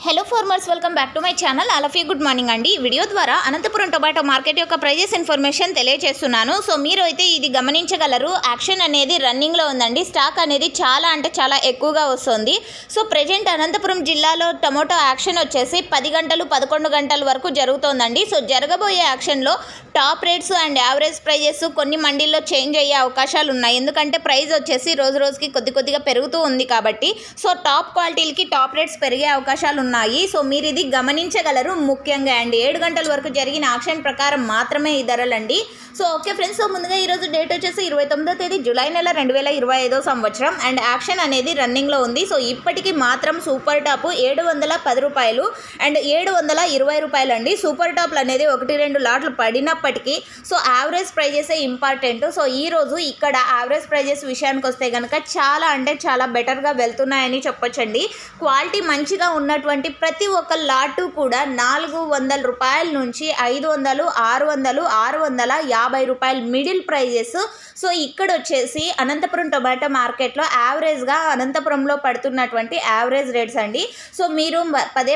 Hello farmers, welcome back to my channel. All of you good morning అండి. ఈ video ద్వారా Anantapuram tomato market యొక్క prices information తెలియజేస్తున్నాను. So మీరు అయితే ఇది గమనించగలరు. యాక్షన్ అనేది రన్నింగ్లో ఉందండి. స్టాక్ అనేది చాలా ఎక్కువగా వస్తుంది. సో ప్రజెంట్ అనంతపురం జిల్లాలో టొమాటో యాక్షన్ వచ్చేసి 10 గంటలు 11 గంటల వరకు జరుగుతోందండి. సో జరగబోయే యాక్షన్లో top rates and average prices కొన్ని మండీల్లో చేంజ్ అయ్యే అవకాశాలు ఉన్నాయి. ఎందుకంటే ప్రైస్ వచ్చేసి రోజుకి కొద్దిగా పెరుగుతూ ఉంది కాబట్టి సో టాప్ క్వాలిటీలకి టాప్ రేట్స్ పెరిగే అవకాశాలు ఉన్నాయి. సో మీరు ఇది గమనించగలరు. ముఖ్యంగా అండి 7 గంటల వరకు జరిగిన ఆక్షన్ ప్రకారం మాత్రమే ఈ ధరలండి. సో ఓకే ఫ్రెండ్స్, సో ముందుగా ఈరోజు డేట్ వచ్చేసి 29వ తేదీ జూలై నెల 2025 సంవత్సరం అండ్ యాక్షన్ అనేది రన్నింగ్లో ఉంది. సో ఇప్పటికి మాత్రం సూపర్ టాప్ 710 రూపాయలు అండ్ 720 రూపాయలు అండి. సూపర్ టాప్లు అనేది 1-2 లాట్లు పడినప్పటికీ సో యావరేజ్ ప్రైజెసే ఇంపార్టెంట్. సో ఈరోజు ఇక్కడ యావరేజ్ ప్రైజెస్ విషయానికి వస్తే కనుక చాలా బెటర్గా వెళ్తున్నాయని చెప్పొచ్చండి. క్వాలిటీ మంచిగా ఉన్నటువంటి ప్రతి ఒక్క లాటు కూడా 400 రూపాయల నుంచి 500, 600, 650 రూపాయలు మిడిల్ ప్రైజెస్. సో ఇక్కడ వచ్చేసి అనంతపురం టొమాటో మార్కెట్లో యావరేజ్గా అనంతపురంలో పడుతున్నటువంటి యావరేజ్ రేట్స్ అండి. సో మీరు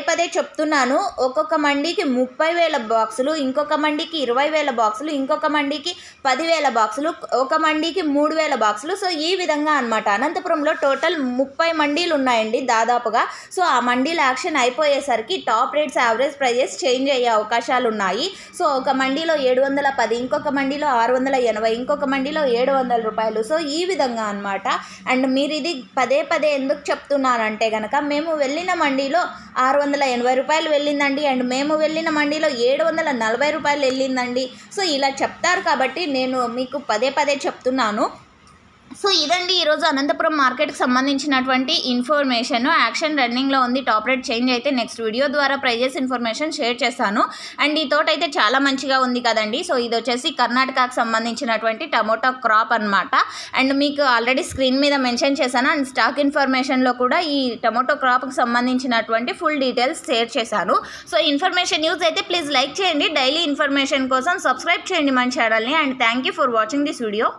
పదే చెప్తున్నాను, ఒక్కొక్క మండీకి 30,000 బాక్సులు, ఇంకొక మండీకి 20,000 బాక్సులు, ఇంకొక మండీకి 10,000 బాక్సులు, ఒక మండీకి 3,000 బాక్సులు. సో ఈ విధంగా అనమాట. అనంతపురంలో టోటల్ 30 మండీలు ఉన్నాయండి దాదాపుగా. సో ఆ మండీల యాక్షన్ అయిపోయేసరికి top rates average prices change అయ్యే అవకాశాలు ఉన్నాయి. సో ఒక మండీలో 710, ఇంకొక మండీలో 680, ఇంకొక మండీలో 700 రూపాయలు. సో ఈ విధంగా అనమాట. అండ్ మీరు ఇది పదే ఎందుకు చెప్తున్నానంటే కనుక మేము వెళ్ళిన మండీలో 680 రూపాయలు వెళ్ళిందండి అండ్ మేము వెళ్ళిన మండీలో 740 రూపాయలు వెళ్ళిందండి. సో ఇలా చెప్తారు కాబట్టి నేను మీకు పదే చెప్తున్నాను. సో ఇదండి ఈరోజు అనంతపురం మార్కెట్కి సంబంధించినటువంటి ఇన్ఫర్మేషన్. యాక్షన్ రన్నింగ్లో ఉంది. టాప్ రేట్ చేంజ్ అయితే నెక్స్ట్ వీడియో ద్వారా ప్రైజెస్ ఇన్ఫర్మేషన్ షేర్ చేస్తాను. అండ్ ఈ తోట అయితే చాలా మంచిగా ఉంది కదండి. సో ఇది వచ్చేసి కర్ణాటకకు సంబంధించినటువంటి టమోటా క్రాప్ అనమాట. అండ్ మీకు ఆల్రెడీ స్క్రీన్ మీద మెన్షన్ చేశాను. అండ్ స్టాక్ ఇన్ఫర్మేషన్లో కూడా ఈ టమోటో క్రాప్కి సంబంధించినటువంటి ఫుల్ డీటెయిల్స్ షేర్ చేశాను. సో ఇన్ఫర్మేషన్ యూజ్ అయితే ప్లీజ్ లైక్ చేయండి. డైలీ ఇన్ఫర్మేషన్ కోసం సబ్స్క్రైబ్ చేయండి మన ఛానల్ని. And thank you for watching this video.